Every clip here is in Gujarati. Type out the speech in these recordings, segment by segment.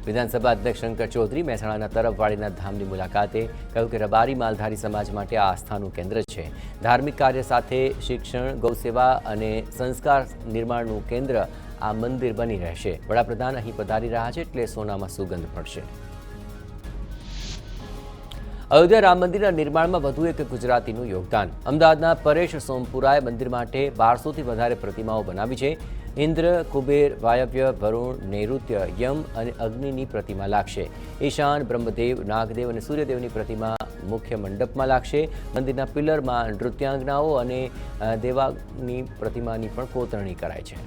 વિધાનસભા અધ્યક્ષ શંકર ચૌધરી મહેસાણાના તરફવાળીના ધામની મુલાકાતે કહ્યું કે રબારી માલધારી સમાજ માટે આ આસ્થાનું કેન્દ્ર છે. ધાર્મિક કાર્ય સાથે શિક્ષણ, ગૌસેવા અને સંસ્કાર નિર્માણનું કેન્દ્ર આ મંદિર બની રહેશે. વડાપ્રધાન અહીં પધારી રહ્યા છે એટલે સોનામાં સુગંધ પડશે. અયોધ્યા રામ મંદિરના નિર્માણમાં વધુ એક ગુજરાતીનું યોગદાન. અમદાવાદના પરેશ સોમપુરાએ મંદિર માટે 1200થી વધારે પ્રતિમાઓ બનાવી છે. ઇન્દ્ર, કુબેર, વાયવ્ય, વરુણ, નૈઋત્ય, યમ અને અગ્નિની પ્રતિમા લાગશે. ઈશાન, બ્રહ્મદેવ, નાગદેવ અને સૂર્યદેવની પ્રતિમા મુખ્ય મંડપમાં લાગશે. મંદિરના પિલરમાં નૃત્યાંગનાઓ અને દેવાની પ્રતિમાની પણ કોતરણી કરાઈ છે.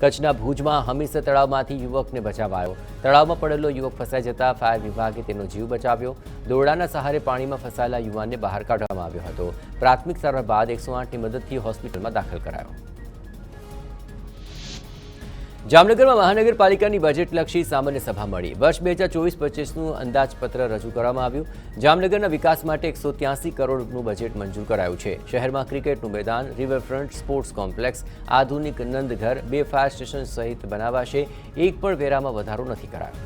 કચ્છના ભુજમાં હમીરસર તળાવમાંથી યુવકને બચાવાયો. તળાવમાં પડેલો યુવક ફસાઈ જતા ફાયર વિભાગે તેનો જીવ બચાવ્યો. દોરડાના સહારે પાણીમાં ફસાયેલા યુવાનને બહાર કાઢવામાં આવ્યો હતો. પ્રાથમિક સારવાર બાદ 108ની મદદથી હોસ્પિટલમાં દાખલ કરાયો. જામનગરમાં મહાનગરપાલિકાની બજેટલક્ષી સામાન્ય સભા મળી. વર્ષ 2024-25નું અંદાજપત્ર રજૂ કરવામાં આવ્યું. જામનગરના વિકાસ માટે 183 કરોડનું બજેટ મંજૂર કરાયું છે. શહેરમાં ક્રિકેટનું મેદાન, રિવરફ્રન્ટ, સ્પોર્ટ્સ કોમ્પ્લેક્સ, આધુનિક નંદઘર, 2 ફાયર સ્ટેશન સહિત બનાવાશે. એક પણ વેરામાં વધારો નથી કરાયો.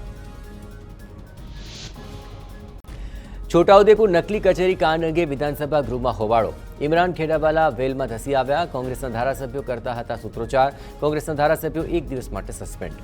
છોટાઉદેપુર નકલી કચેરી કાંડ અંગે વિધાનસભા ગૃહમાં હોબાળો. ઇમરાન ખેડાવાલા વેલમાં ધસી આવ્યા. કોંગ્રેસના ધારાસભ્યો કરતા હતા સૂત્રોચ્ચાર. કોંગ્રેસના ધારાસભ્યો 1 દિવસ માટે સસ્પેન્ડ.